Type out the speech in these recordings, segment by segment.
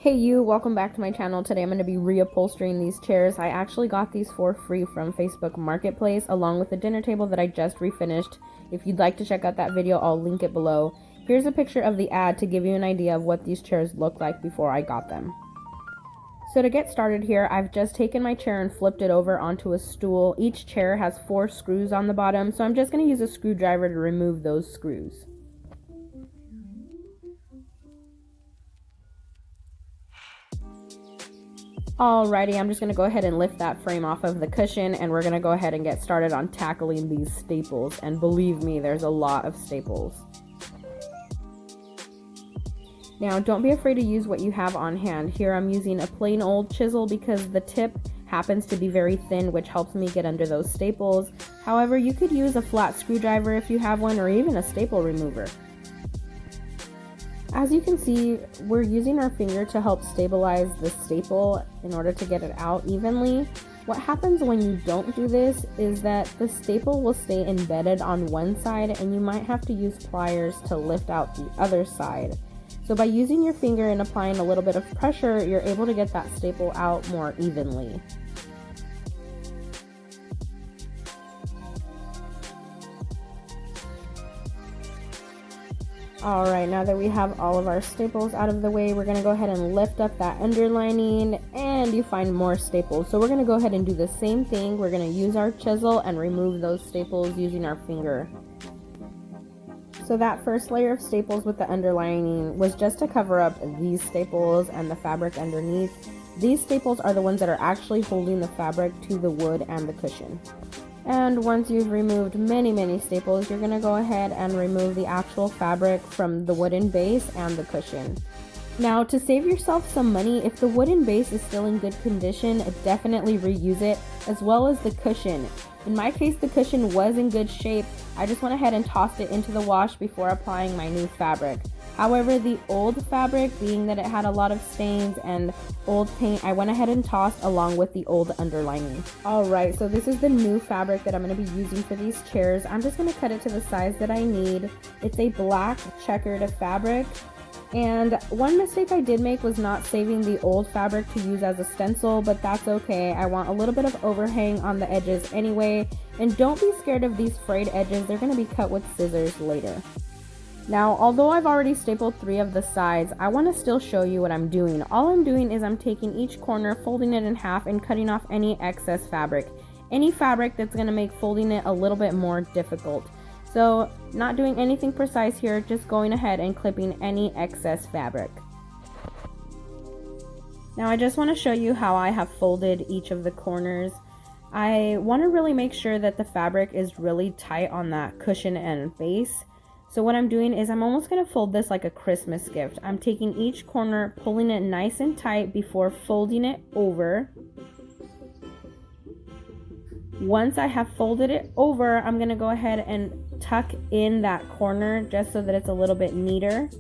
Hey you, welcome back to my channel. Today I'm going to be reupholstering these chairs. I actually got these for free from Facebook Marketplace along with the dinner table that I just refinished. If you'd like to check out that video, I'll link it below. Here's a picture of the ad to give you an idea of what these chairs look like before I got them. So to get started here, I've just taken my chair and flipped it over onto a stool. Each chair has 4 screws on the bottom, so I'm just going to use a screwdriver to remove those screws. Alrighty, I'm just going to go ahead and lift that frame off of the cushion, and we're going to go ahead and get started on tackling these staples. And believe me, there's a lot of staples. Now, don't be afraid to use what you have on hand. Here I'm using a plain old chisel because the tip happens to be very thin, which helps me get under those staples. However, you could use a flat screwdriver if you have one, or even a staple remover. As you can see, we're using our finger to help stabilize the staple in order to get it out evenly. What happens when you don't do this is that the staple will stay embedded on one side and you might have to use pliers to lift out the other side. So by using your finger and applying a little bit of pressure, you're able to get that staple out more evenly. Alright, now that we have all of our staples out of the way, we're going to go ahead and lift up that underlining, and you find more staples. So we're going to go ahead and do the same thing. We're going to use our chisel and remove those staples using our finger. So that first layer of staples with the underlining was just to cover up these staples and the fabric underneath. These staples are the ones that are actually holding the fabric to the wood and the cushion. And once you've removed many staples, you're going to go ahead and remove the actual fabric from the wooden base and the cushion. Now, to save yourself some money, if the wooden base is still in good condition, definitely reuse it, as well as the cushion. In my case, the cushion was in good shape. I just went ahead and tossed it into the wash before applying my new fabric. However, the old fabric, being that it had a lot of stains and old paint, I went ahead and tossed along with the old underlining. Alright, so this is the new fabric that I'm going to be using for these chairs. I'm just going to cut it to the size that I need. It's a black checkered fabric. And one mistake I did make was not saving the old fabric to use as a stencil, but that's okay. I want a little bit of overhang on the edges anyway. And don't be scared of these frayed edges. They're going to be cut with scissors later. Now, although I've already stapled 3 of the sides, I want to still show you what I'm doing. All I'm doing is I'm taking each corner, folding it in half, and cutting off any excess fabric. Any fabric that's going to make folding it a little bit more difficult. So, not doing anything precise here, just going ahead and clipping any excess fabric. Now, I just want to show you how I have folded each of the corners. I want to really make sure that the fabric is really tight on that cushion and base. So what I'm doing is I'm almost going to fold this like a Christmas gift. I'm taking each corner, pulling it nice and tight before folding it over. Once I have folded it over, I'm going to go ahead and tuck in that corner just so that it's a little bit neater.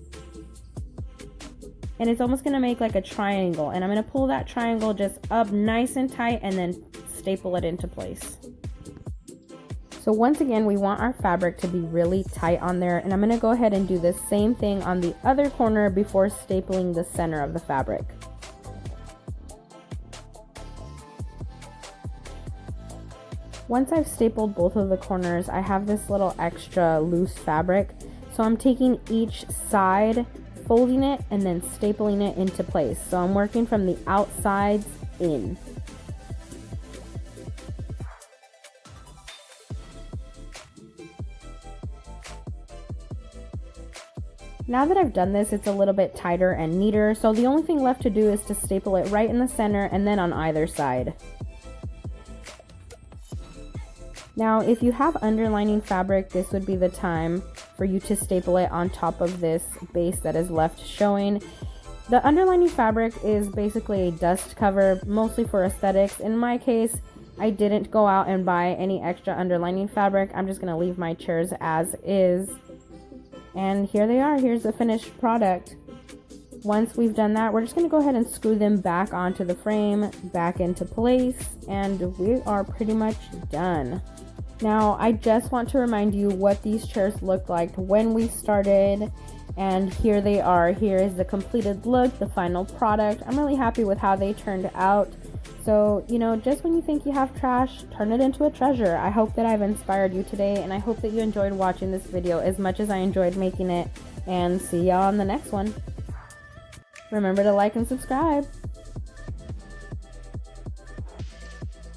And it's almost going to make like a triangle. And I'm going to pull that triangle just up nice and tight and then staple it into place. So once again, we want our fabric to be really tight on there, and I'm going to go ahead and do the same thing on the other corner before stapling the center of the fabric. Once I've stapled both of the corners, I have this little extra loose fabric, so I'm taking each side, folding it, and then stapling it into place. So I'm working from the outsides in. Now that I've done this, it's a little bit tighter and neater, so the only thing left to do is to staple it right in the center and then on either side. Now, if you have underlining fabric, this would be the time for you to staple it on top of this base that is left showing. The underlining fabric is basically a dust cover, mostly for aesthetics. In my case, I didn't go out and buy any extra underlining fabric. I'm just going to leave my chairs as is. And here they are. Here's the finished product. Once we've done that, we're just going to go ahead and screw them back onto the frame, back into place, and we are pretty much done. Now, I just want to remind you what these chairs looked like when we started. And here they are. Here is the completed look, the final product. I'm really happy with how they turned out. So, you know, just when you think you have trash, turn it into a treasure. I hope that I've inspired you today, and I hope that you enjoyed watching this video as much as I enjoyed making it. And see y'all on the next one. Remember to like and subscribe.